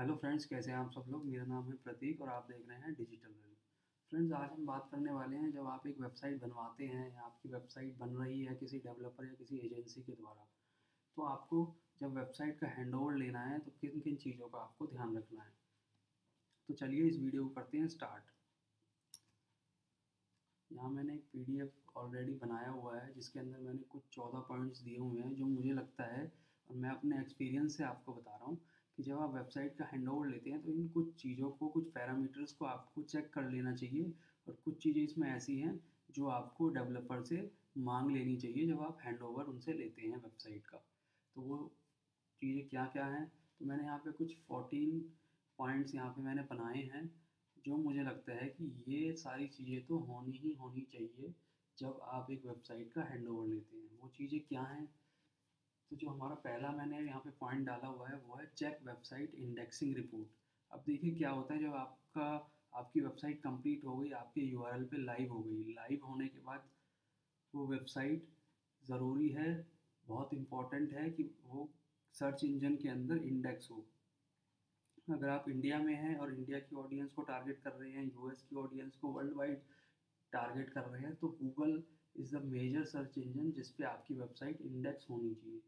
Hello friends, कैसे हैं आप सब लोग। मेरा नाम है प्रतीक और आप देख रहे हैं डिजिटल वेल। फ्रेंड्स, आज हम बात करने वाले हैं, जब आप एक वेबसाइट बनवाते हैं या आपकी वेबसाइट बन रही है किसी डेवलपर या किसी एजेंसी के द्वारा, तो आपको जब वेबसाइट का हैंडओवर लेना है तो किन किन चीज़ों का आपको ध्यान रखना है। तो चलिए इस वीडियो को करते हैं स्टार्ट। यहाँ मैंने एक पीडीएफ ऑलरेडी बनाया हुआ है जिसके अंदर मैंने कुछ 14 पॉइंट्स दिए हुए हैं जो मुझे लगता है, और मैं अपने एक्सपीरियंस से आपको बता रहा हूँ कि जब आप वेबसाइट का हैंडओवर लेते हैं तो इन कुछ चीज़ों को, कुछ पैरामीटर्स को आपको चेक कर लेना चाहिए। और कुछ चीज़ें इसमें ऐसी हैं जो आपको डेवलपर से मांग लेनी चाहिए जब आप हैंडओवर उनसे लेते हैं वेबसाइट का। तो वो चीज़ें क्या क्या हैं, तो मैंने यहाँ पे कुछ 14 पॉइंट्स यहाँ पे मैंने बनाए हैं जो मुझे लगता है कि ये सारी चीज़ें तो होनी ही होनी चाहिए जब आप एक वेबसाइट का हैंडओवर लेते हैं। वो चीज़ें क्या हैं, तो जो हमारा पहला मैंने यहाँ पे पॉइंट डाला हुआ है वो है चेक वेबसाइट इंडेक्सिंग रिपोर्ट। अब देखिए क्या होता है, जब आपकी वेबसाइट कंप्लीट हो गई, आपके यूआरएल पे लाइव हो गई, लाइव होने के बाद वो वेबसाइट ज़रूरी है, बहुत इम्पोर्टेंट है कि वो सर्च इंजन के अंदर इंडेक्स हो। अगर आप इंडिया में हैं और इंडिया की ऑडियंस को टारगेट कर रहे हैं, यूएस की ऑडियंस को वर्ल्ड वाइड टारगेट कर रहे हैं, तो Google is the major search engine जिस पे आपकी वेबसाइट इंडेक्स होनी चाहिए।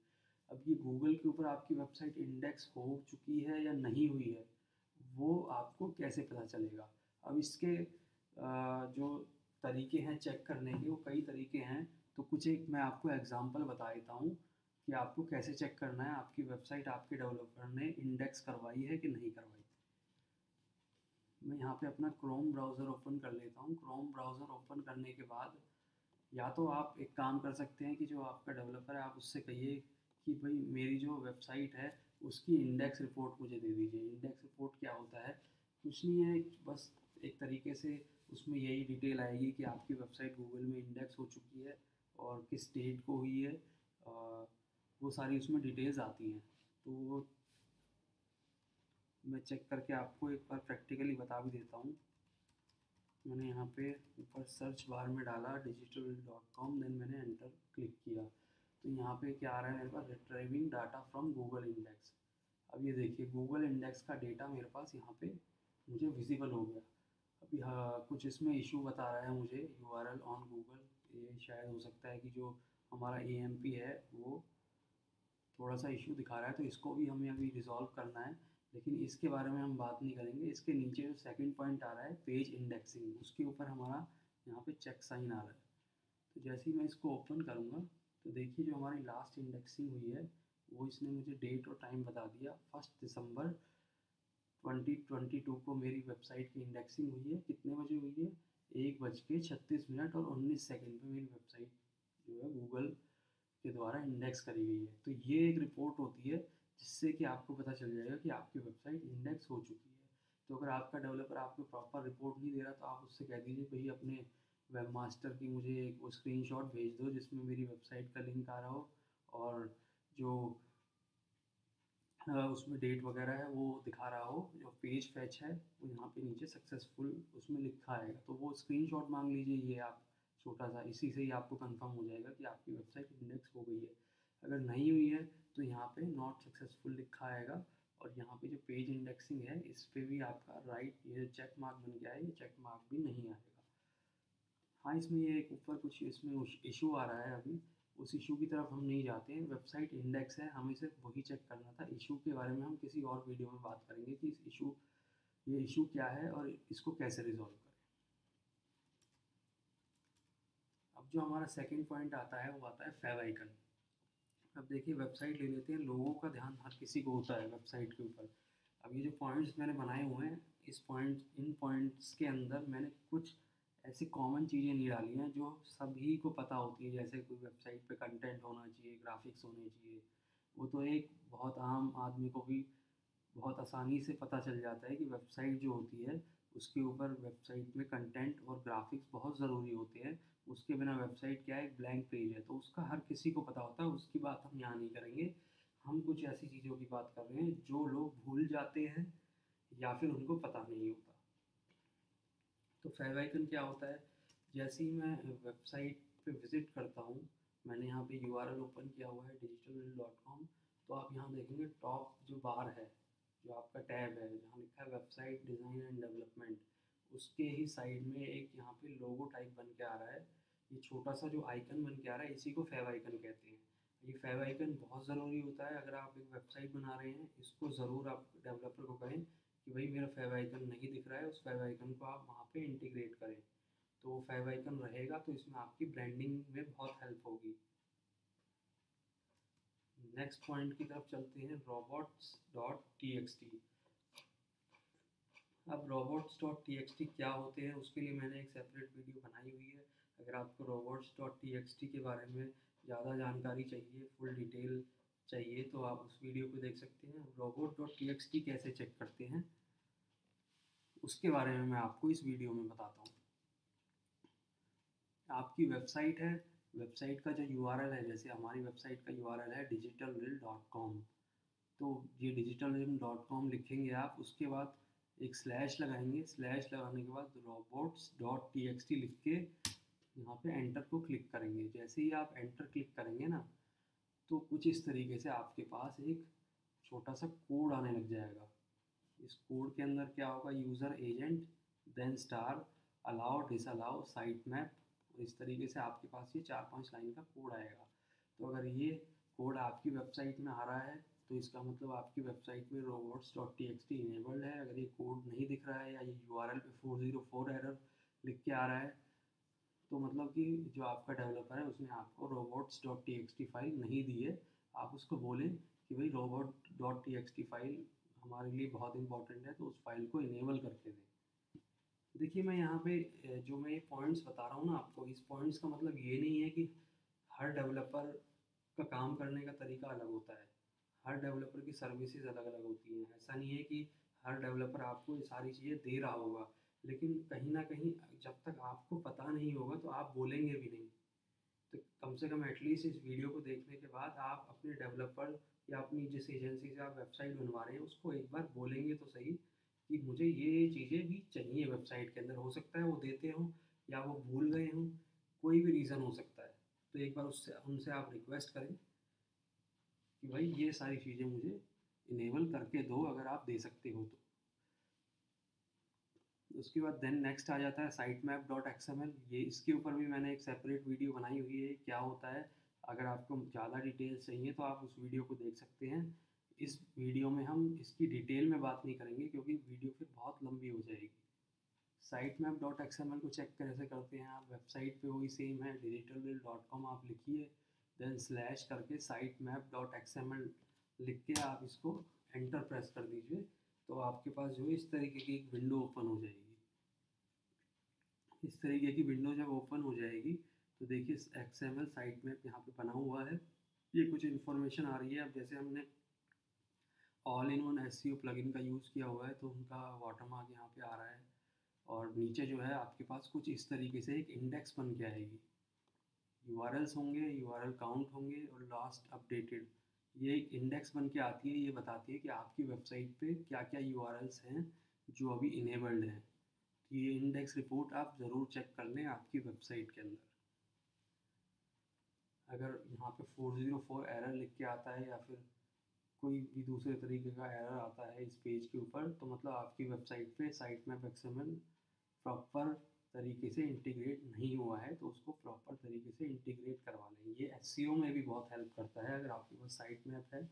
अब ये गूगल के ऊपर आपकी वेबसाइट इंडेक्स हो चुकी है या नहीं हुई है, वो आपको कैसे पता चलेगा। अब इसके जो तरीके हैं चेक करने के, वो कई तरीके हैं। तो कुछ एक मैं आपको एग्जांपल बता देता हूँ कि आपको कैसे चेक करना है आपकी वेबसाइट आपके डेवलपर ने इंडेक्स करवाई है कि नहीं करवाई। मैं यहाँ पे अपना क्रोम ब्राउज़र ओपन कर लेता हूँ। क्रोम ब्राउज़र ओपन करने के बाद या तो आप एक काम कर सकते हैं कि जो आपका डेवलपर है आप उससे कहिए कि भाई मेरी जो वेबसाइट है उसकी इंडेक्स रिपोर्ट मुझे दे दीजिए। इंडेक्स रिपोर्ट क्या होता है, कुछ नहीं है, बस एक तरीके से उसमें यही डिटेल आएगी कि आपकी वेबसाइट गूगल में इंडेक्स हो चुकी है और किस डेट को हुई है। वो सारी उसमें डिटेल्स आती हैं। तो वो मैं चेक करके आपको एक बार प्रैक्टिकली बता भी देता हूँ। मैंने यहाँ पे ऊपर सर्च बार में डाला digital.com, देन मैंने एंटर क्लिक किया। तो यहाँ पे क्या आ रहा है मेरे पास, retrieving data from Google index. अब ये देखिए गूगल इंडेक्स का डेटा मेरे पास यहाँ पे मुझे विजिबल हो गया। अभी हाँ, कुछ इसमें इशू बता रहा है मुझे, यूआरएल ऑन गूगल। ये शायद हो सकता है कि जो हमारा एएमपी है वो थोड़ा सा इशू दिखा रहा है, तो इसको भी हमें अभी रिजॉल्व करना है। लेकिन इसके बारे में हम बात नहीं करेंगे। इसके नीचे जो सेकंड पॉइंट आ रहा है पेज इंडेक्सिंग, उसके ऊपर हमारा यहाँ पे चेक साइन आ रहा है। तो जैसे ही मैं इसको ओपन करूँगा तो देखिए जो हमारी लास्ट इंडेक्सिंग हुई है वो इसने मुझे डेट और टाइम बता दिया। 1 दिसंबर 2022 को मेरी वेबसाइट की इंडेक्सिंग हुई है। कितने बजे हुई है, 1:36 और 19 सेकंड पे मेरी वेबसाइट जो है गूगल के द्वारा इंडेक्स करी गई है। तो ये एक रिपोर्ट होती है जिससे कि आपको पता चल जाएगा कि आपकी वेबसाइट इंडेक्स हो चुकी है। तो अगर आपका डेवलपर आपको प्रॉपर रिपोर्ट नहीं दे रहा तो आप उससे कह दीजिए भाई अपने वेब मास्टर की मुझे एक वो स्क्रीनशॉट भेज दो जिसमें मेरी वेबसाइट का लिंक आ रहा हो और जो उसमें डेट वगैरह है वो दिखा रहा हो, जो पेज फैच है वो यहाँ पे नीचे सक्सेसफुल उसमें लिखा आएगा। तो वो स्क्रीनशॉट मांग लीजिए, ये आप छोटा सा, इसी से ही आपको कंफर्म हो जाएगा कि आपकी वेबसाइट इंडेक्स हो गई है। अगर नहीं हुई है तो यहाँ पे नॉट सक्सेसफुल लिखा आएगा। और यहाँ पे जो पेज इंडेक्सिंग है इस पे भी आपका राइट ये चेक मार्क बन गया है, ये चेक मार्क भी नहीं आएगा। हाँ, इसमें ये एक ऊपर कुछ इसमें इशू आ रहा है अभी, उस इशू की तरफ हम नहीं जाते हैं। वेबसाइट इंडेक्स है, हमें सिर्फ वही चेक करना था। इशू के बारे में हम किसी और वीडियो में बात करेंगे कि ये इशू क्या है और इसको कैसे रिजॉल्व करें। अब जो हमारा सेकंड पॉइंट आता है वो आता है फेव आइकन। अब देखिए वेबसाइट ले लेते हैं, लोगों का ध्यान हर किसी को होता है वेबसाइट के ऊपर। अब ये जो पॉइंट्स मैंने बनाए हुए हैं, इन पॉइंट्स के अंदर मैंने कुछ ऐसी कॉमन चीज़ें नहीं डाली हैं जो सभी को पता होती है। जैसे कोई वेबसाइट पे कंटेंट होना चाहिए, ग्राफिक्स होने चाहिए, वो तो एक बहुत आम आदमी को भी बहुत आसानी से पता चल जाता है कि वेबसाइट जो होती है उसके ऊपर वेबसाइट में कंटेंट और ग्राफिक्स बहुत ज़रूरी होते हैं। उसके बिना वेबसाइट क्या है, एक ब्लैंक पेज है। तो उसका हर किसी को पता होता है, उसकी बात हम यहाँ नहीं करेंगे। हम कुछ ऐसी चीज़ों की बात कर रहे हैं जो लोग भूल जाते हैं या फिर उनको पता नहीं होता। तो फेव आइकन क्या होता है, जैसे ही मैं वेबसाइट पे विज़िट करता हूँ, मैंने यहाँ पे यूआरएल ओपन किया हुआ है digital.com। तो आप यहाँ देखेंगे टॉप जो बार है, जो आपका टैब है जहाँ लिखा है वेबसाइट डिज़ाइन एंड डेवलपमेंट, उसके ही साइड में एक यहाँ पे लोगो टाइप बन के आ रहा है। ये छोटा सा जो आइकन बन के आ रहा है, इसी को फेव आइकन कहते हैं। ये फेव आइकन बहुत ज़रूरी होता है अगर आप एक वेबसाइट बना रहे हैं। इसको ज़रूर आप डेवलपर को कहें कि भाई मेरा फेव आइकन नहीं दिख रहा है, उस फेव आइकन को आप वहाँ पे इंटीग्रेट करें। तो वो फेव आइकन रहेगा तो इसमें आपकी ब्रांडिंग में बहुत हेल्प होगी। नेक्स्ट पॉइंट की तरफ चलते हैं, robots.txt। अब robots.txt क्या होते हैं उसके लिए मैंने एक सेपरेट वीडियो बनाई हुई है। अगर आपको robots.txt के बारे में ज़्यादा जानकारी चाहिए, फुल डिटेल चाहिए, तो आप उस वीडियो को देख सकते हैं। robot.txt कैसे चेक करते हैं उसके बारे में मैं आपको इस वीडियो में बताता हूँ। आपकी वेबसाइट है, वेबसाइट का जो URL है, जैसे हमारी वेबसाइट का URL है digitalreal.com। तो ये digitalreal.com लिखेंगे आप, उसके बाद एक स्लैश लगाएंगे, स्लैश लगाने के बाद robots.txt लिख के यहाँ पे एंटर को क्लिक करेंगे। जैसे ही आप एंटर क्लिक करेंगे ना, तो कुछ इस तरीके से आपके पास एक छोटा सा कोड आने लग जाएगा। इस कोड के अंदर क्या होगा, user agent, then star, allow, disallow, site map, इस तरीके से आपके पास ये 4-5 लाइन का कोड आएगा। तो अगर ये कोड आपकी वेबसाइट में आ रहा है तो इसका मतलब आपकी वेबसाइट में robots.txt इनेबल्ड है। अगर ये कोड नहीं दिख रहा है या ये URL पे 404 एरर लिख के आ रहा है, तो मतलब कि जो आपका डेवलपर है उसने आपको robots.txt फाइल नहीं दी है। आप उसको बोलें कि भाई robot.txt फाइल हमारे लिए बहुत इंपॉर्टेंट है, तो उस फाइल को इनेबल करके दें। देखिए मैं यहाँ पे जो मैं ये पॉइंट्स बता रहा हूँ ना आपको, इस पॉइंट्स का मतलब ये नहीं है कि हर डेवलपर का काम करने का तरीका अलग होता है, हर डेवलपर की सर्विसेज अलग अलग होती हैं। ऐसा नहीं है कि हर डेवलपर आपको ये सारी चीज़ें दे रहा होगा, लेकिन कहीं ना कहीं जब तक आपको पता नहीं होगा तो आप बोलेंगे भी नहीं। तो कम से कम एटलीस्ट इस वीडियो को देखने के बाद आप अपने डेवलपर या अपनी जिस एजेंसी से आप वेबसाइट बनवा रहे हैं उसको एक बार बोलेंगे तो सही कि मुझे ये चीज़ें भी चाहिए वेबसाइट के अंदर। हो सकता है वो देते हों या वो भूल गए हों, कोई भी रीज़न हो सकता है। तो एक बार उससे उनसे आप रिक्वेस्ट करें कि भाई ये सारी चीज़ें मुझे इनेबल करके दो, अगर आप दे सकते हो तो। उसके बाद देन नेक्स्ट आ जाता है sitemap.xml। ये इसके ऊपर भी मैंने एक सेपरेट वीडियो बनाई हुई है, क्या होता है। अगर आपको ज़्यादा डिटेल्स चाहिए तो आप उस वीडियो को देख सकते हैं। इस वीडियो में हम इसकी डिटेल में बात नहीं करेंगे क्योंकि वीडियो फिर बहुत लंबी हो जाएगी। sitemap.xml को चेक कैसे करते हैं, आप वेबसाइट पे वही सेम है, digitalreal.com आप लिखिए, देन स्लैश करके sitemap.xml लिख के आप इसको एंटर प्रेस कर दीजिए, तो आपके पास जो है इस तरीके की एक विंडो ओपन हो जाएगी। इस तरीके की विंडो जब ओपन हो जाएगी तो देखिए XML साइट मैप यहाँ पे बना हुआ है। ये कुछ इन्फॉर्मेशन आ रही है। अब जैसे हमने all in one SEO plugin का यूज़ किया हुआ है तो उनका वाटरमार्क यहाँ पे आ रहा है, और नीचे जो है आपके पास कुछ इस तरीके से एक इंडेक्स बन के आएगी। URLs होंगे, URL काउंट होंगे और लास्ट अपडेटेड, ये एक इंडेक्स बन के आती है। ये बताती है कि आपकी वेबसाइट पे क्या क्या URLs हैं जो अभी इनेबल्ड हैं। ये इंडेक्स रिपोर्ट आप ज़रूर चेक कर लें आपकी वेबसाइट के अंदर। अगर यहाँ पे 404 एरर लिख के आता है या फिर कोई भी दूसरे तरीके का एरर आता है इस पेज के ऊपर, तो मतलब आपकी वेबसाइट पे sitemap XML प्रॉपर तरीके से इंटीग्रेट नहीं हुआ है, तो उसको प्रॉपर तरीके से इंटीग्रेट करवा लें। ये SEO में भी बहुत हेल्प करता है। अगर आपके पास साइट मैप है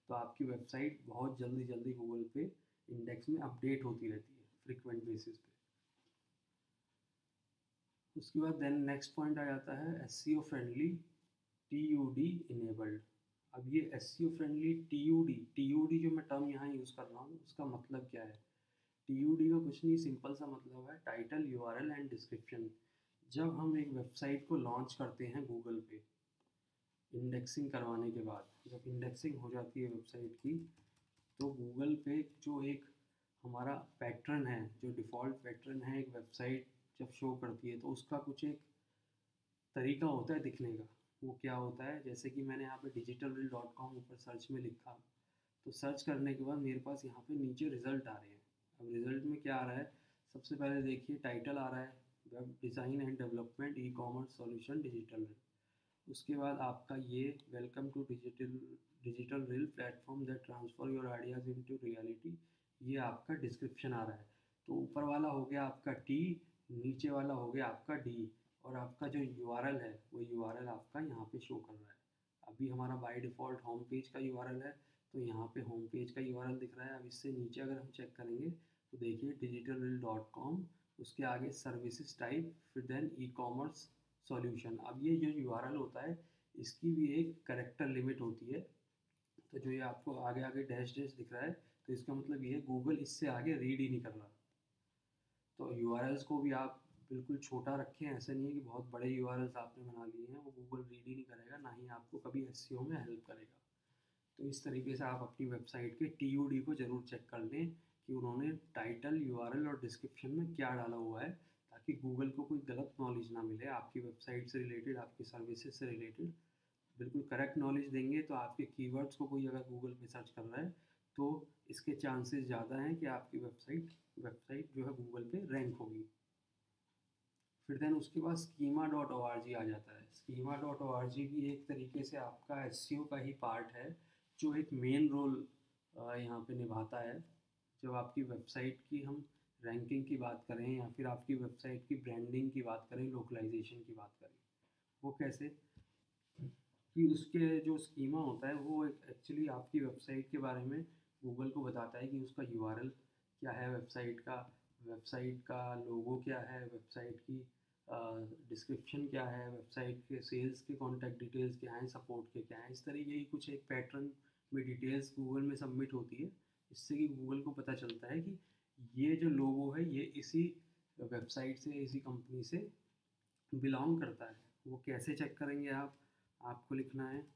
तो आपकी वेबसाइट बहुत जल्दी जल्दी गूगल पे इंडेक्स में अपडेट होती रहती है फ्रिक्वेंट बेसिस पे। उसके बाद देन नेक्स्ट पॉइंट आ जाता है SEO फ्रेंडली TUD इनेबल्ड। अब ये SEO फ्रेंडली TUD जो मैं टर्म यहाँ यूज़ कर रहा हूँ उसका मतलब क्या है। TUD का कुछ नहीं, सिंपल सा मतलब है टाइटल, URL एंड डिस्क्रिप्शन। जब हम एक वेबसाइट को लॉन्च करते हैं गूगल पे इंडेक्सिंग करवाने के बाद, जब इंडेक्सिंग हो जाती है वेबसाइट की, तो गूगल पे जो एक हमारा पैटर्न है, जो डिफ़ॉल्ट पैटर्न है एक वेबसाइट जब शो करती है, तो उसका कुछ एक तरीका होता है दिखने का। वो क्या होता है, जैसे कि मैंने यहाँ पे digitalreal.com ऊपर सर्च में लिखा, तो सर्च करने के बाद मेरे पास यहाँ पे नीचे रिज़ल्ट आ रहे हैं। अब रिज़ल्ट में क्या आ रहा है, सबसे पहले देखिए टाइटल आ रहा है web design and development e-commerce solution digital. उसके बाद आपका ये welcome to digital reel platform that transfer your ideas into reality. ये आपका डिस्क्रिप्शन आ रहा है। तो ऊपर वाला हो गया आपका टी, नीचे वाला हो गया आपका डी, और आपका जो यूआरएल है वो यूआरएल आपका यहाँ पे शो कर रहा है। अभी हमारा बाय डिफ़ॉल्ट होम पेज का यूआरएल है, तो यहाँ पे होम पेज का यूआरएल दिख रहा है। अब इससे नीचे अगर हम चेक करेंगे तो देखिए digitalreal.com, उसके आगे सर्विसेज टाइप, फिर देन ई कॉमर्स सॉल्यूशन। अब ये जो यूआरएल होता है इसकी भी एक कैरेक्टर लिमिट होती है। तो जो ये आपको आगे आगे डैश डैश दिख रहा है, तो इसका मतलब ये है गूगल इससे आगे रीड ही नहीं कर रहा। तो यूआरएल्स को भी आप बिल्कुल छोटा रखें, ऐसा नहीं है कि बहुत बड़े यूआरएल्स आपने बना लिए हैं, वो गूगल रीड ही नहीं करेगा, ना ही आपको कभी एसईओ में हेल्प करेगा। तो इस तरीके से आप अपनी वेबसाइट के टीयूडी को ज़रूर चेक कर लें कि उन्होंने टाइटल, यूआरएल और डिस्क्रिप्शन में क्या डाला हुआ है, ताकि गूगल को कोई गलत नॉलेज ना मिले आपकी वेबसाइट से रिलेटेड, आपकी सर्विसेज से रिलेटेड। बिल्कुल करेक्ट नॉलेज देंगे तो आपके कीवर्ड्स को कोई अगर गूगल पे सर्च कर रहा है तो इसके चांसेस ज़्यादा हैं कि आपकी वेबसाइट जो है गूगल पे रैंक होगी। फिर देन उसके बाद schema.org आ जाता है। schema.org भी एक तरीके से आपका एसईओ का ही पार्ट है, जो एक मेन रोल यहाँ पे निभाता है। जब आपकी वेबसाइट की हम रैंकिंग की बात करें या फिर आपकी वेबसाइट की ब्रांडिंग की बात करें, लोकलाइजेशन की बात करें, वो कैसे कि उसके जो स्कीमा होता है वो एक्चुअली आपकी वेबसाइट के बारे में गूगल को बताता है कि उसका यूआरएल क्या है, वेबसाइट का लोगो क्या है, वेबसाइट की डिस्क्रिप्शन क्या है, वेबसाइट के सेल्स के कॉन्टैक्ट डिटेल्स क्या हैं, सपोर्ट के क्या हैं। इस तरीके की कुछ एक पैटर्न में डिटेल्स गूगल में सबमिट होती है, इससे कि गूगल को पता चलता है कि ये जो लोगो है ये इसी वेबसाइट से, इसी कंपनी से बिलोंग करता है। वो कैसे चेक करेंगे आप, आपको लिखना है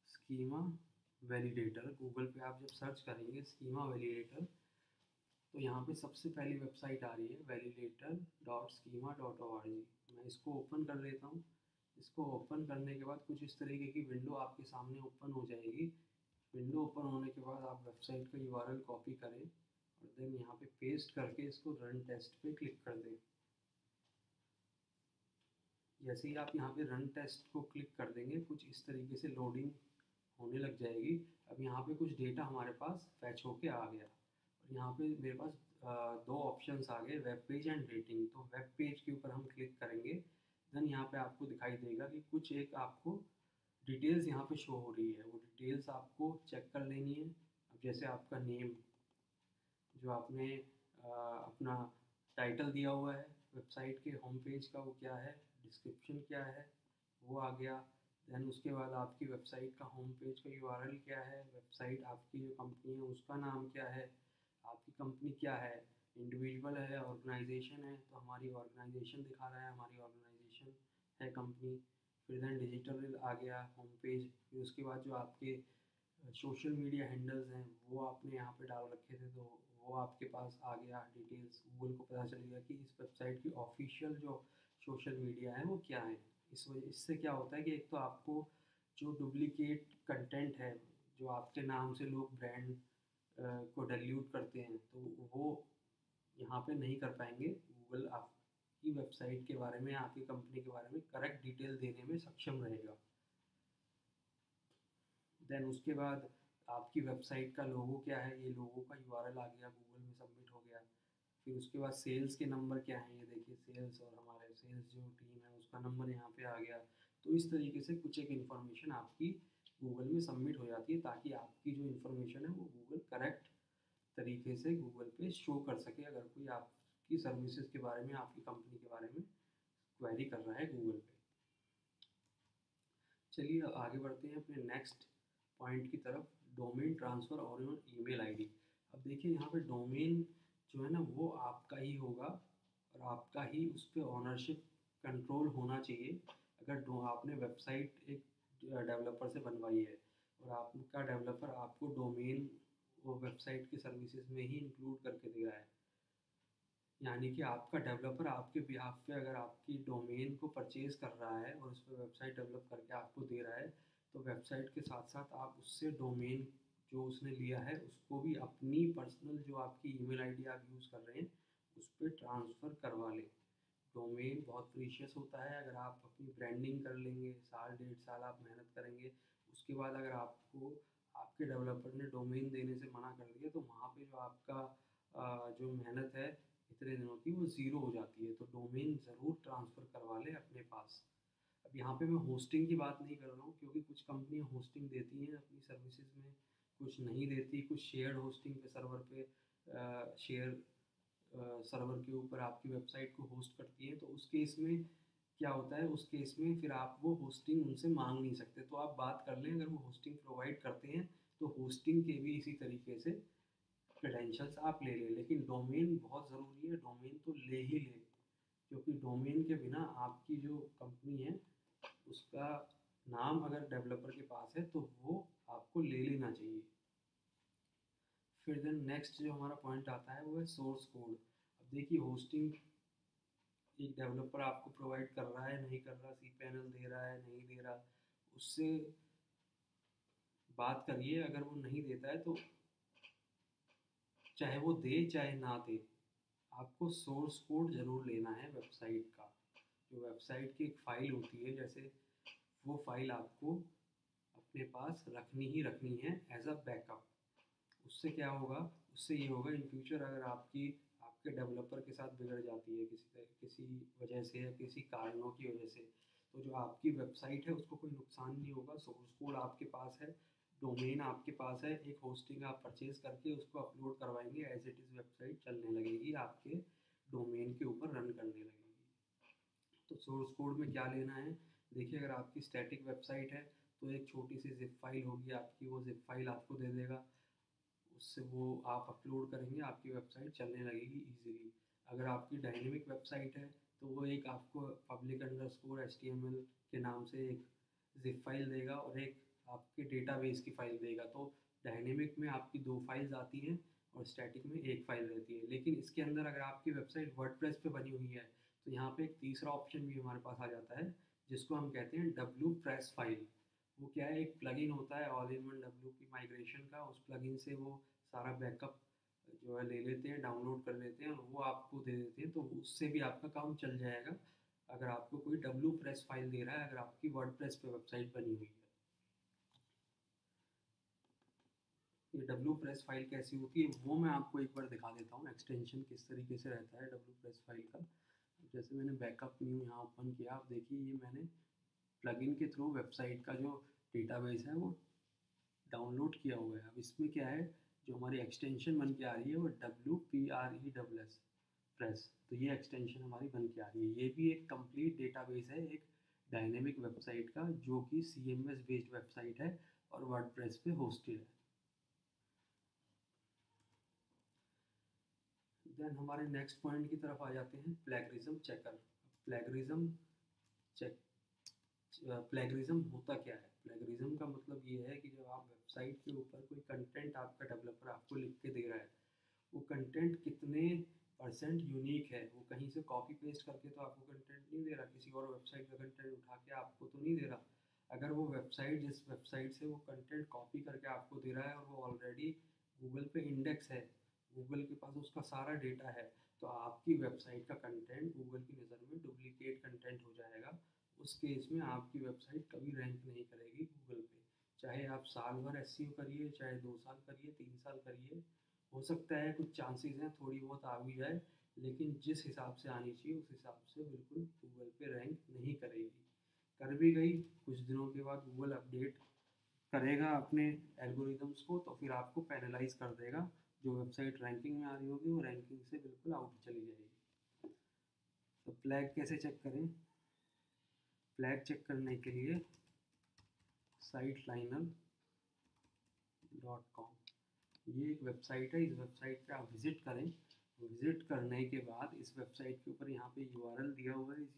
स्कीमा वैलिडेटर। गूगल पे आप जब सर्च करेंगे स्कीमा वैलिडेटर, तो यहाँ पे सबसे पहली वेबसाइट आ रही है validator.schema.org। मैं इसको ओपन कर लेता हूँ। इसको ओपन करने के बाद कुछ इस तरीके की विंडो आपके सामने ओपन हो जाएगी। विंडो ओपन होने के बाद आप वेबसाइट का यूआरएल कॉपी करें और देन यहाँ पे पेस्ट करके इसको रन टेस्ट पे क्लिक कर दें। जैसे ही आप यहाँ पे रन टेस्ट को क्लिक कर देंगे, कुछ इस तरीके से लोडिंग होने लग जाएगी। अब यहाँ पे कुछ डेटा हमारे पास फैच होके आ गया और यहाँ पे मेरे पास दो ऑप्शंस आ गए, वेब पेज एंड रेटिंग। तो वेब पेज के ऊपर हम क्लिक करेंगे, देन यहाँ पे आपको दिखाई देगा कि कुछ एक आपको डिटेल्स यहाँ पे शो हो रही है। वो डिटेल्स आपको चेक कर लेनी है। अब जैसे आपका नेम, जो आपने अपना टाइटल दिया हुआ है वेबसाइट के होम पेज का, वो क्या है, डिस्क्रिप्शन क्या है, वो आ गया। देन उसके बाद आपकी वेबसाइट का होम पेज का यूआरएल क्या है, वेबसाइट आपकी जो कंपनी है उसका नाम क्या है, आपकी कंपनी क्या है, इंडिविजुअल है, ऑर्गेनाइजेशन है, तो हमारी ऑर्गेनाइजेशन दिखा रहा है, हमारी ऑर्गेनाइजेशन है कंपनी। फिर देन डिजिटल आ गया होम पेज। फिर उसके बाद जो आपके सोशल मीडिया हैंडल्स हैं वो आपने यहाँ पे डाल रखे थे, तो वो आपके पास आ गया डिटेल्स। गूगल को पता चल गया कि इस वेबसाइट की ऑफिशियल जो सोशल मीडिया है वो क्या है। इस वजह इससे क्या होता है कि एक तो आपको जो डुप्लीकेट कंटेंट है, जो आपके नाम से लोग ब्रांड को डाइल्यूट करते हैं, तो वो यहाँ पे नहीं कर पाएंगे। गूगल आपकी वेबसाइट के बारे में, आपकी कंपनी के बारे में करेक्ट डिटेल देने में सक्षम रहेगा। देन उसके बाद आपकी वेबसाइट का लोगो क्या है, ये लोगो का यूआरएल आ गया, गूगल में सबमिट हो गया। फिर उसके बाद सेल्स के नंबर क्या हैं, ये देखिए सेल्स, और हमारे सेल्स जो टीम है उसका नंबर यहाँ पे आ गया। तो इस तरीके से कुछ एक इन्फॉर्मेशन आपकी गूगल में सबमिट हो जाती है, ताकि आपकी जो इन्फॉर्मेशन है वो गूगल करेक्ट तरीके से गूगल पे शो कर सके, अगर कोई आपकी सर्विसेज के बारे में, आपकी कंपनी के बारे में क्वेरी कर रहा है गूगल पे। चलिए आगे बढ़ते हैं अपने नेक्स्ट पॉइंट की तरफ, डोमेन ट्रांसफ़र और ईमेल आईडी। अब देखिए यहाँ पे डोमेन जो है ना वो आपका ही होगा और आपका ही उस पर ऑनरशिप कंट्रोल होना चाहिए। अगर आपने वेबसाइट एक डेवलपर से बनवाई है और आपका डेवलपर आपको डोमेन वो वेबसाइट की सर्विसेज में ही इंक्लूड करके दे रहा है, यानी कि आपका डेवलपर आपके बिहाफ पे अगर आपकी डोमेन को परचेज़ कर रहा है और उस पर वेबसाइट डेवलप करके आपको दे रहा है, तो वेबसाइट के साथ साथ आप उससे डोमेन जो उसने लिया है उसको भी अपनी पर्सनल जो आपकी ईमेल आईडी आप यूज़ कर रहे हैं उस पर ट्रांसफ़र करवा लें। डोमेन बहुत प्रीशियस होता है। अगर आप अपनी ब्रांडिंग कर लेंगे, साल डेढ़ साल आप मेहनत करेंगे, उसके बाद अगर आपको आपके डेवलपर ने डोमेन देने से मना कर दिया, तो वहाँ पे जो आपका आपका जो मेहनत है इतने दिनों की वो ज़ीरो हो जाती है। तो डोमेन ज़रूर ट्रांसफ़र करवा लें अपने पास। अब यहाँ पे मैं होस्टिंग की बात नहीं कर रहा हूँ, क्योंकि कुछ कंपनियाँ होस्टिंग देती हैं अपनी सर्विसेज में, कुछ नहीं देती, कुछ शेयर्ड होस्टिंग पे सर्वर पे शेयर सर्वर के ऊपर आपकी वेबसाइट को होस्ट करती है। तो उस केस में क्या होता है, उस केस में फिर आप वो होस्टिंग उनसे मांग नहीं सकते। तो आप बात कर लें, अगर वो होस्टिंग प्रोवाइड करते हैं तो होस्टिंग के भी इसी तरीके से क्रेडेंशियल्स आप ले लें। लेकिन डोमेन बहुत ज़रूरी है, डोमेन तो ले ही लें, क्योंकि डोमेन के बिना आपकी जो कंपनी है उसका नाम अगर डेवलपर के पास है तो वो आपको ले लेना चाहिए। फिर देन नेक्स्ट जो हमारा पॉइंट आता है वो है सोर्स कोड। अब देखिए, होस्टिंग एक डेवलपर आपको प्रोवाइड कर रहा है नहीं कर रहा, सी पैनल दे रहा है नहीं दे रहा, उससे बात करिए। अगर वो नहीं देता है तो चाहे वो दे चाहे ना दे, आपको सोर्स कोड ज़रूर लेना है वेबसाइट का। जो वेबसाइट की एक फ़ाइल होती है, जैसे वो फ़ाइल आपको अपने पास रखनी ही रखनी है एज अ बैकअप। उससे क्या होगा, उससे ये होगा इन फ्यूचर अगर आपके डेवलपर के साथ बिगड़ जाती है किसी वजह से या किसी कारणों की वजह से, तो जो आपकी वेबसाइट है उसको कोई नुकसान नहीं होगा। सोर्स कोड आपके पास है, डोमेन आपके पास है, एक होस्टिंग आप परचेज करके उसको अपलोड करवाएंगे, एज इट इज़ वेबसाइट चलने लगेगी, आपके डोमेन के ऊपर रन करने लगेगी। तो सोर्स कोड में क्या लेना है, देखिए अगर आपकी स्टैटिक वेबसाइट है तो एक छोटी सी जिप फाइल होगी आपकी, वो जिप फाइल आपको दे देगा, उससे वो आप अपलोड करेंगे, आपकी वेबसाइट चलने लगेगी ईजिली। अगर आपकी डायनेमिक वेबसाइट है तो वो एक आपको पब्लिक अंडरस्कोर HTML के नाम से एक जिप फाइल देगा और एक आपके डेटाबेस की फ़ाइल देगा। तो डायनेमिक में आपकी 2 फाइल्स आती हैं और स्टैटिक में एक फ़ाइल रहती है। लेकिन इसके अंदर अगर आपकी वेबसाइट वर्डप्रेस पे बनी हुई है तो यहाँ पे एक तीसरा ऑप्शन भी हमारे पास आ जाता है, जिसको हम कहते हैं WPress फाइल। वो क्या है, एक प्लगइन होता है all in one WP migration का, उस प्लगइन से वो सारा बैकअप जो है ले लेते हैं, डाउनलोड कर लेते हैं और वो आपको दे देते हैं। तो उससे भी आपका काम चल जाएगा अगर आपको कोई WPress फाइल दे रहा है, अगर आपकी वर्डप्रेस पे वेबसाइट बनी हुई है। ये WPress फाइल कैसी होती है वो मैं आपको एक बार दिखा देता हूँ, एक्सटेंशन किस तरीके से रहता है WPress फाइल का। जैसे मैंने बैकअप न्यू यहाँ ओपन किया, आप देखिए ये मैंने प्लगइन के थ्रू वेबसाइट का जो डेटाबेस है वो डाउनलोड किया हुआ है। अब इसमें क्या है, जो हमारी एक्सटेंशन बन के आ रही है वो WPRESS प्रेस, तो ये एक्सटेंशन हमारी बन के आ रही है। ये भी एक कंप्लीट डेटाबेस है एक डायनेमिक वेबसाइट का, जो कि CMS बेस्ड वेबसाइट है और वर्डप्रेस पे होस्टेड है। देन हमारे नेक्स्ट पॉइंट की तरफ आ जाते हैं, plagiarism checker. Plagiarism check plagiarism होता क्या है? प्लेगरिज्म का मतलब ये है कि जब आप वेबसाइट के ऊपर कोई कंटेंट आपका डेवलपर आपको लिख के दे रहा है, वो कंटेंट कितने परसेंट यूनिक है, वो कहीं से कॉपी पेस्ट करके तो आपको कंटेंट नहीं दे रहा, किसी और वेबसाइट का कंटेंट उठा के आपको तो नहीं दे रहा। अगर वो वेबसाइट जिस वेबसाइट से वो कंटेंट कॉपी करके आपको दे रहा है और वो ऑलरेडी गूगल पे इंडेक्स है, गूगल के पास उसका सारा डेटा है, तो आपकी वेबसाइट का कंटेंट गूगल की नज़र में डुप्लीकेट कंटेंट हो जाएगा। उस केस में आपकी वेबसाइट कभी रैंक नहीं करेगी गूगल पे। चाहे आप साल भर SEO करिए, चाहे 2 साल करिए, 3 साल करिए, हो सकता है कुछ चांसेस हैं थोड़ी बहुत आ भी जाए, लेकिन जिस हिसाब से आनी चाहिए उस हिसाब से बिल्कुल गूगल पे रैंक नहीं करेगी। कर भी गई, कुछ दिनों के बाद गूगल अपडेट करेगा अपने एल्गोरिदम्स को, तो फिर आपको पैनलाइज कर देगा। जो वेबसाइट रैंकिंग में आ रही होगी वो रैंकिंग से बिल्कुल आउट चली जाएगी। तो फ्लैग कैसे चेक करें? फ्लैग चेक करने के लिए siteliner.com ये एक वेबसाइट है। इस वेबसाइट पे आप विज़िट करें। विज़िट करने के बाद इस वेबसाइट के ऊपर यहाँ पे URL दिया हुआ है, इस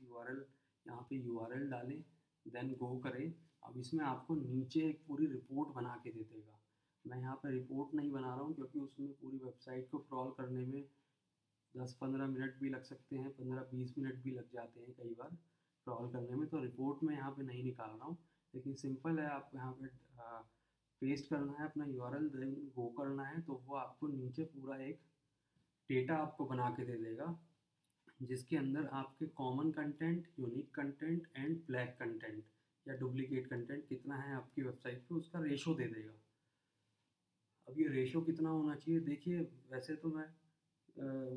यहाँ पे URL डालें, देन गो करें। अब इसमें आपको नीचे एक पूरी रिपोर्ट बना के दे देगा। मैं यहाँ पे रिपोर्ट नहीं बना रहा हूँ क्योंकि उसमें पूरी वेबसाइट को क्रॉल करने में 10-15 मिनट भी लग सकते हैं, 15-20 मिनट भी लग जाते हैं कई बार क्रॉल करने में। तो रिपोर्ट में यहाँ पे नहीं निकाल रहा हूँ, लेकिन सिंपल है, आपको यहाँ पे पेस्ट करना है अपना URL, देन गो करना है, तो वो आपको नीचे पूरा एक डेटा आपको बना के दे देगा, जिसके अंदर आपके common content, unique content and black content या डुप्लीकेट कंटेंट कितना है आपकी वेबसाइट पे, उसका रेशो दे देगा। अब ये रेशो कितना होना चाहिए, देखिए वैसे तो मैं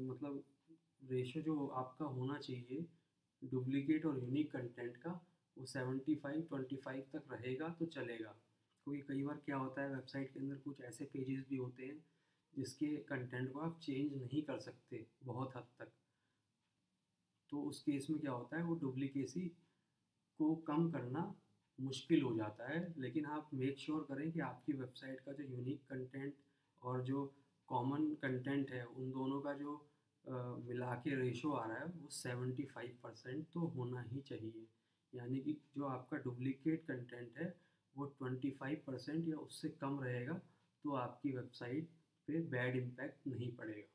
मतलब रेशो जो आपका होना चाहिए डुप्लीकेट और यूनिक कंटेंट का, वो 75-25 तक रहेगा तो चलेगा। क्योंकि कई बार क्या होता है, वेबसाइट के अंदर कुछ ऐसे पेजेस भी होते हैं जिसके कंटेंट को आप चेंज नहीं कर सकते बहुत हद तक। तो उस केस में क्या होता है, वो डुप्लीकेसी को कम करना मुश्किल हो जाता है। लेकिन आप मेक श्योर करें कि आपकी वेबसाइट का जो यूनिक कंटेंट और जो कॉमन कंटेंट है, उन दोनों का जो मिला के रेशो आ रहा है वो 75% तो होना ही चाहिए। यानी कि जो आपका डुप्लीकेट कंटेंट है वो 25% या उससे कम रहेगा तो आपकी वेबसाइट पे बैड इम्पैक्ट नहीं पड़ेगा।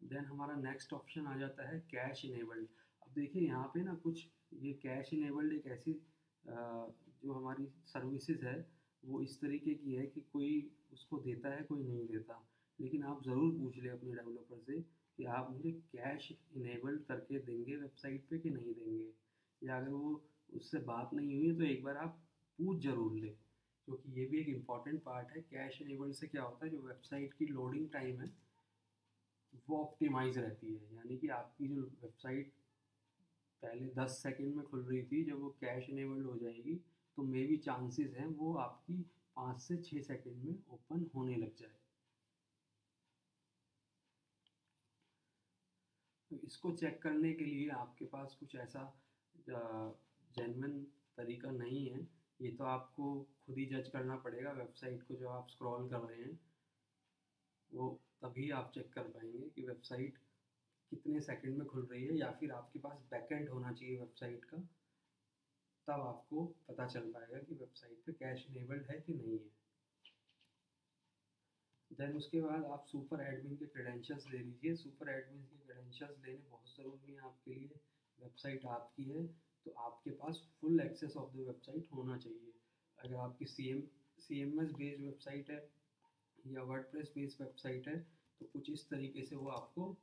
देन हमारा नेक्स्ट ऑप्शन आ जाता है कैश इनेबल्ड। अब देखिए यहाँ पे ना कुछ, ये कैश इनेबल्ड एक ऐसी जो हमारी सर्विसेज है वो इस तरीके की है कि कोई उसको देता है कोई नहीं देता। लेकिन आप ज़रूर पूछ लें अपने डेवलपर से कि आप मुझे कैश इनेबल्ड करके देंगे वेबसाइट पे कि नहीं देंगे। या अगर वो उससे बात नहीं हुई तो एक बार आप पूछ ज़रूर लें, क्योंकि ये भी एक इम्पॉर्टेंट पार्ट है। कैश इनेबल्ड से क्या होता है, जो वेबसाइट की लोडिंग टाइम है वो ऑप्टिमाइज रहती है। यानी कि आपकी जो वेबसाइट पहले 10 सेकंड में खुल रही थी, जब वो कैश इनेबल्ड हो जाएगी तो मे बी चांसेस हैं वो आपकी 5 से 6 सेकंड में ओपन होने लग जाए। तो इसको चेक करने के लिए आपके पास कुछ ऐसा जेन्युइन तरीका नहीं है। ये तो आपको खुद ही जज करना पड़ेगा वेबसाइट को, जो आप स्क्रॉल कर रहे हैं वो तभी आप चेक कर पाएंगे कि वेबसाइट कितने सेकंड में खुल रही है, या फिर आपके पास बैकएंड होना चाहिए वेबसाइट का, तब आपको पता चल पाएगा कि वेबसाइट पे कैश इनेबल्ड है कि नहीं है। देन उसके बाद आप सुपर एडमिन के क्रेडेंशियल्स ले लीजिए। सुपर एडमिन के क्रेडेंशियल्स लेने बहुत ज़रूरी हैं आपके लिए। वेबसाइट आपकी है तो आपके पास full access of the website होना चाहिए। अगर आपकी C M S based website है या वर्डप्रेस बेस्ड वेबसाइट है तो कुछ इस तरीके से वो आपको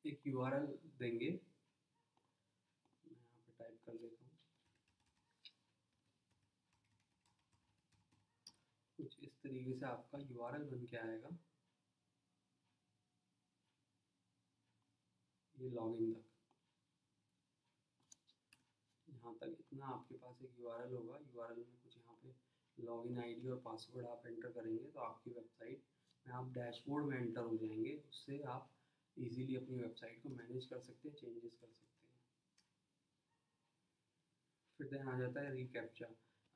एक यूआरएल देंगे। मैं यहाँ पे टाइप कर लेता हूँ। कुछ इस तरीके से आपका यूआरएल बन के आएगा, ये लॉगिन तक, यहाँ तक इतना आपके पास एक यूआरएल होगा। यूआरएल में कुछ यहाँ पे लॉगिन आईडी और पासवर्ड आप एंटर करेंगे तो आपकी वेबसाइट में आप डैशबोर्ड में एंटर हो जाएंगे। उससे आप इजीली अपनी वेबसाइट को मैनेज कर सकते हैं, चेंजेस कर सकते हैं। फिर देन आ जाता है रिकैप्चा।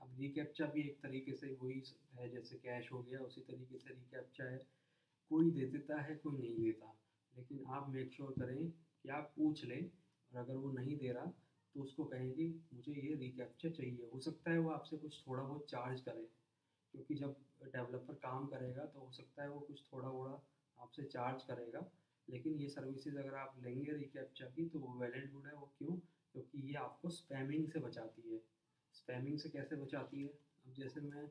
अब रिकैप्चा भी एक तरीके से वही है जैसे कैश हो गया, उसी तरीके से रिकैप्चा है। कोई दे देता है कोई नहीं देता, लेकिन आप मेक श्योर करें कि आप पूछ लें। और अगर वो नहीं दे रहा तो उसको कहें कि मुझे ये रिकैप्चा चाहिए। हो सकता है वो आपसे कुछ थोड़ा बहुत चार्ज करे, क्योंकि जब डेवलपर काम करेगा तो हो सकता है वो कुछ थोड़ा थोड़ा आपसे चार्ज करेगा। लेकिन ये सर्विसेज अगर आप लेंगे रिकैप्चा की तो वो वेल एंड गुड है। वो क्यों? क्योंकि ये आपको स्पैमिंग से बचाती है। स्पैमिंग से कैसे बचाती है? अब जैसे मैं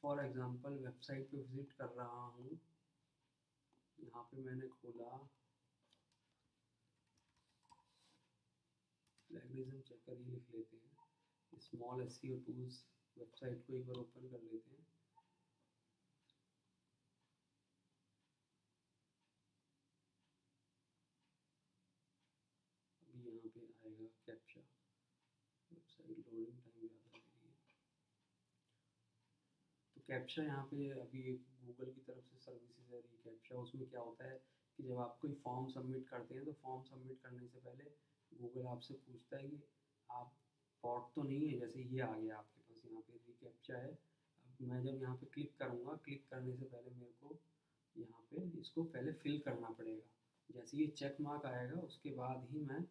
फॉर एग्ज़ाम्पल वेबसाइट पे विज़िट कर रहा हूँ, यहाँ पे मैंने खोला प्लेगरिज्म चेकर, ही लिख लेते हैं। स्मॉल एसईओ टूल्स वेबसाइट को एक बार ओपन कर लेते हैं। अभी यहाँ पे आएगा कैप्चा। वेबसाइट लोडिंग टाइम ज़्यादा ले रही है। तो कैप्चा यहाँ पे अभी एक गूगल की तरफ से सर्विसेज है रिकैप्चा। उसमें क्या होता है कि जब आप कोई फॉर्म सबमिट करते हैं तो फॉर्म सबमिट करने से पहले गूगल आपसे पूछता है कि आप बॉट तो नहीं है। जैसे ये आ गया आपके पास, यहाँ पे रिकैप्चा है। अब मैं जब यहाँ पे क्लिक करूँगा, क्लिक करने से पहले मेरे को यहाँ पे इसको पहले फिल करना पड़ेगा। जैसे ये चेक मार्क आएगा उसके बाद ही मैं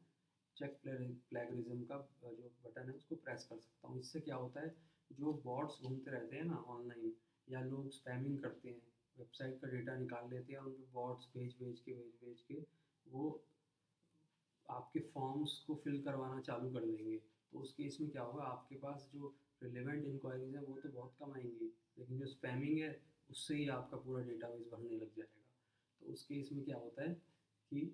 चेक प्लेगरिज्म का जो बटन है उसको प्रेस कर सकता हूँ। इससे क्या होता है, जो बॉट्स घूमते रहते हैं ना ऑनलाइन, या लोग स्पैमिंग करते हैं, वेबसाइट का डेटा निकाल लेते हैं, उन पे बॉट्स भेज भेज के वो आपके फॉर्म्स को फिल करवाना चालू कर देंगे। तो उस केस में क्या होगा, आपके पास जो रिलेवेंट इंक्वायरीज हैं वो तो बहुत कम आएंगी, लेकिन जो स्पैमिंग है उससे ही आपका पूरा डेटाबेस भरने लग जाएगा। तो उस केस में क्या होता है कि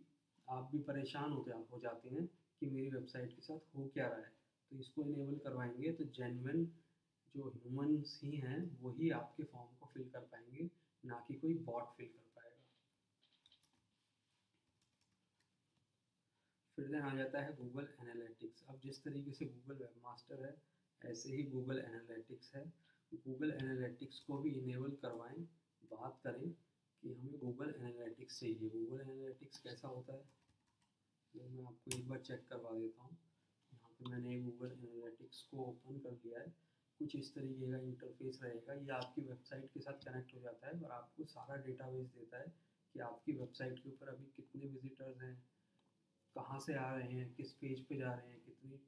आप भी परेशान हो जाते हैं कि मेरी वेबसाइट के साथ हो क्या रहा है। तो इसको इनेबल करवाएंगे तो जेन्युइन जो ह्यूमंस ही हैं वही आपके फॉर्म को फिल कर पाएंगे, ना कि कोई बॉट फिल कर पाएगा। फिर देन आ जाता है गूगल एनालिटिक्स। अब जिस तरीके से गूगल वेबमास्टर है, ऐसे ही गूगल एनालिटिक्स है। गूगल एनालिटिक्स को भी इनेबल करवाएं। बात करें कि हमें गूगल एनालिटिक्स चाहिए। गूगल एनालिटिक्स कैसा होता है, तो मैं आपको एक बार चेक करवा देता हूँ। यहाँ पे मैंने गूगल एनालिटिक्स को ओपन कर लिया है। कुछ इस तरीके का इंटरफेस रहेगा। ये आपकी वेबसाइट के साथ कनेक्ट हो जाता है और आपको सारा डेटाबेस देता है कि आपकी वेबसाइट के ऊपर अभी कितने विजिटर्स हैं, कहाँ से आ रहे हैं, किस पेज पे जा रहे हैं,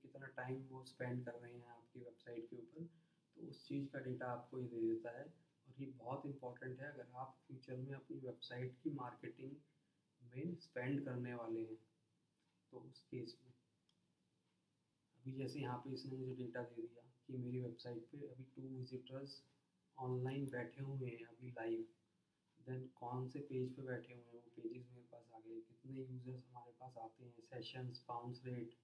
कितना टाइम वो स्पेंड कर रहे हैं आपकी वेबसाइट के ऊपर। तो उस चीज़ का डेटा आपको ये दे देता है। और ये बहुत इंपॉर्टेंट है अगर आप फ्यूचर में अपनी वेबसाइट की मार्केटिंग में स्पेंड करने वाले हैं। तो उस केस में अभी जैसे यहाँ पे इसने मुझे डेटा दे दिया कि मेरी वेबसाइट पे अभी 2 विजिटर्स ऑनलाइन बैठे हुए हैं अभी लाइव। देन कौन से पेज पे बैठे हुए हैं, वो पेजेस मेरे पास आ गए, कितने यूज़र्स हमारे पास आते हैं, sessions, bounce rate,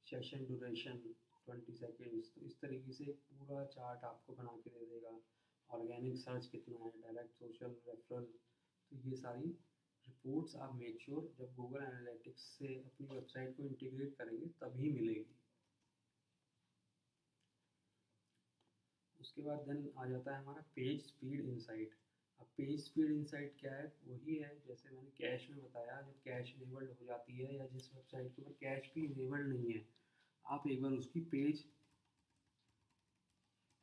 session duration 20 seconds. तो इस तरीके से पूरा चार्ट आपको बना के दे देगा। ऑर्गेनिक सर्च कितना है, डायरेक्ट सोशल रेफरल। तो ये सारी रिपोर्ट्स आप मेक श्योर जब गूगल एनालिटिक्स से अपनी वेबसाइट को इंटीग्रेट करेंगे तभी मिलेगी। उसके बाद देन आ जाता है हमारा पेज स्पीड इंसाइट। अब पेज स्पीड इंसाइट क्या है, वही है जैसे मैंने कैश में बताया। जब कैश इनेबल्ड हो जाती है या जिस वेबसाइट के ऊपर कैश भी इनेबल्ड नहीं है, आप एक बार उसकी पेज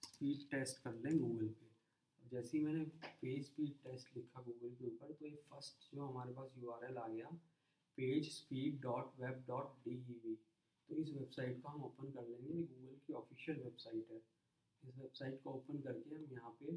स्पीड टेस्ट कर लें गूगल पे। जैसे ही मैंने पेज स्पीड टेस्ट लिखा गूगल के ऊपर, तो ये फर्स्ट जो हमारे पास यूआरएल आ गया, page speed dot web dot D. तो इस वेबसाइट को हम ओपन कर लेंगे। ये गूगल की ऑफिशियल वेबसाइट है। इस वेबसाइट को ओपन करके हम यहाँ पे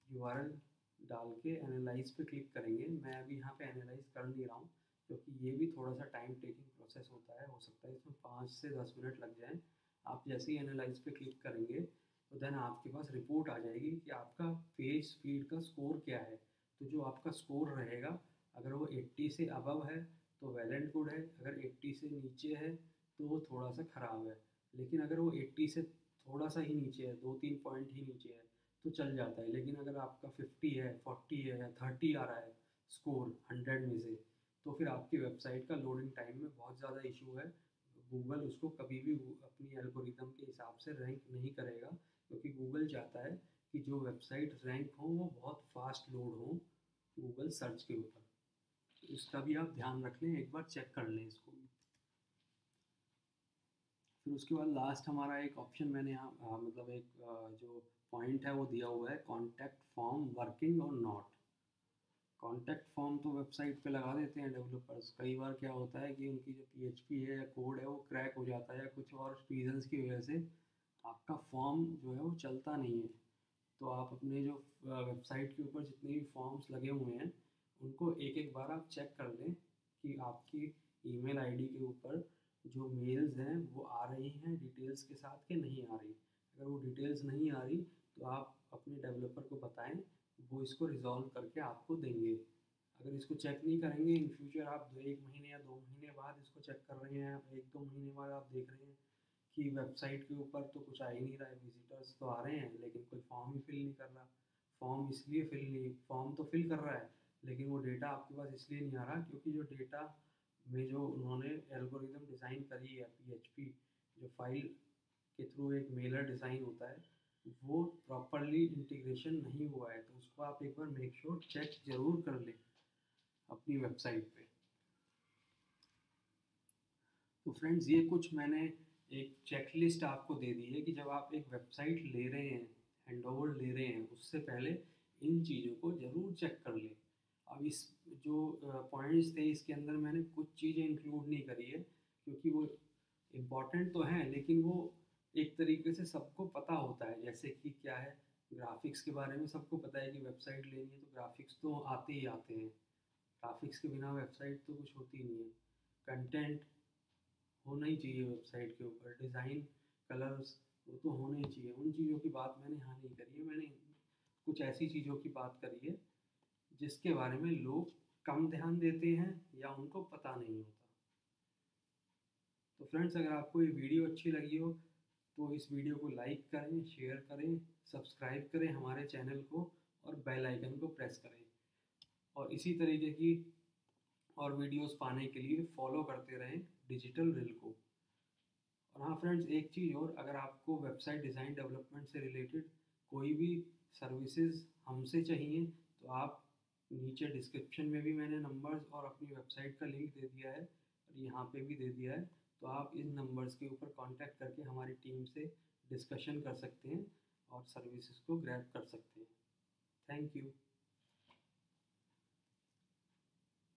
यूआरएल डाल के एनालाइज पे क्लिक करेंगे। मैं अभी यहाँ पे एनालाइज कर नहीं रहा हूँ क्योंकि ये भी थोड़ा सा टाइम टेकिंग प्रोसेस होता है। हो सकता है इसमें 5 से 10 मिनट लग जाएँ। आप जैसे ही एनालाइज पे क्लिक करेंगे तो देन आपके पास रिपोर्ट आ जाएगी कि आपका पेज स्पीड का स्कोर क्या है। तो जो आपका स्कोर रहेगा, अगर वो 80 से अबव है तो वेल एंड गुड है, अगर 80 से नीचे है तो वो थोड़ा सा ख़राब है। लेकिन अगर वो 80 से थोड़ा सा ही नीचे है, 2-3 पॉइंट ही नीचे है, तो चल जाता है। लेकिन अगर आपका 50 है, 40 है या 30 आ रहा है स्कोर 100 में से, तो फिर आपकी वेबसाइट का लोडिंग टाइम में बहुत ज़्यादा इशू है। गूगल उसको कभी भी अपनी एल्गोरिदम के हिसाब से रैंक नहीं करेगा, क्योंकि गूगल चाहता है कि जो वेबसाइट रैंक हो वो बहुत फास्ट लोड हो गूगल सर्च के ऊपर। तो इसका भी आप ध्यान रख लें, एक बार चेक कर लें इसको भी। फिर उसके बाद लास्ट हमारा एक ऑप्शन मैंने यहाँ मतलब एक जो पॉइंट है वो दिया हुआ है, कॉन्टैक्ट फॉर्म वर्किंग और नॉट। कॉन्टैक्ट फॉर्म तो वेबसाइट पे लगा देते हैं डेवलपर्स। कई बार क्या होता है कि उनकी जो पीएचपी है या कोड है वो क्रैक हो जाता है या कुछ और रीजंस की वजह से आपका फॉर्म जो है वो चलता नहीं है। तो आप अपने जो वेबसाइट के ऊपर जितने भी फॉर्म्स लगे हुए हैं उनको एक एक बार आप चेक कर लें कि आपकी ईमेल आईडी के ऊपर जो मेल्स हैं वो आ रही हैं डिटेल्स के साथ कि नहीं आ रही। अगर वो डिटेल्स नहीं आ रही तो आप अपने डेवलपर को बताएं, वो इसको रिजॉल्व करके आपको देंगे। अगर इसको चेक नहीं करेंगे इन फ्यूचर, आप 1 महीने या 2 महीने बाद इसको चेक कर रहे हैं, 1-2 महीने बाद आप देख रहे हैं कि वेबसाइट के ऊपर तो कुछ आ ही नहीं रहा है, विजिटर्स तो आ रहे हैं लेकिन कोई फॉर्म ही फिल नहीं कर रहा। फॉर्म तो फिल कर रहा है लेकिन वो डेटा आपके पास इसलिए नहीं आ रहा क्योंकि जो डेटा में जो उन्होंने एल्गोरिदम डिज़ाइन करी है पीएचपी, जो फाइल के थ्रू एक मेलर डिज़ाइन होता है, वो प्रॉपरली इंटीग्रेशन नहीं हुआ है। तो उसको आप एक बार मेक श्योर चेक ज़रूर कर लें अपनी वेबसाइट पे। तो फ्रेंड्स, ये कुछ मैंने एक चेकलिस्ट आपको दे दी है कि जब आप एक वेबसाइट ले रहे हैं, हैंडओवर ले रहे हैं, उससे पहले इन चीज़ों को ज़रूर चेक कर लें। अब इस जो पॉइंट्स थे इसके अंदर मैंने कुछ चीज़ें इंक्लूड नहीं करी है क्योंकि वो इम्पॉर्टेंट तो हैं लेकिन वो एक तरीके से सबको पता होता है। जैसे कि क्या है, ग्राफिक्स के बारे में सबको पता है कि वेबसाइट लेनी है तो ग्राफिक्स तो आते ही आते हैं। ग्राफिक्स के बिना वेबसाइट तो कुछ होती नहीं है। कंटेंट होना ही चाहिए वेबसाइट के ऊपर, डिज़ाइन, कलर्स, वो तो होने ही चाहिए। उन चीज़ों की बात मैंने यहाँ नहीं करी है। मैंने कुछ ऐसी चीज़ों की बात करी है जिसके बारे में लोग कम ध्यान देते हैं या उनको पता नहीं होता। तो फ्रेंड्स, अगर आपको ये वीडियो अच्छी लगी हो तो इस वीडियो को लाइक करें, शेयर करें, सब्सक्राइब करें हमारे चैनल को और बेल आइकन को प्रेस करें। और इसी तरीके की और वीडियोस पाने के लिए फॉलो करते रहें डिजिटल रिल को। और हाँ फ्रेंड्स, एक चीज़ और, अगर आपको वेबसाइट डिज़ाइन डेवलपमेंट से रिलेटेड कोई भी सर्विसेज हमसे चाहिए तो आप, नीचे डिस्क्रिप्शन में भी मैंने नंबर्स और अपनी वेबसाइट का लिंक दे दिया है और यहाँ पे भी दे दिया है, तो आप इन नंबर्स के ऊपर कांटेक्ट करके हमारी टीम से डिस्कशन कर सकते हैं और सर्विसेज को ग्रैब कर सकते हैं। Thank you.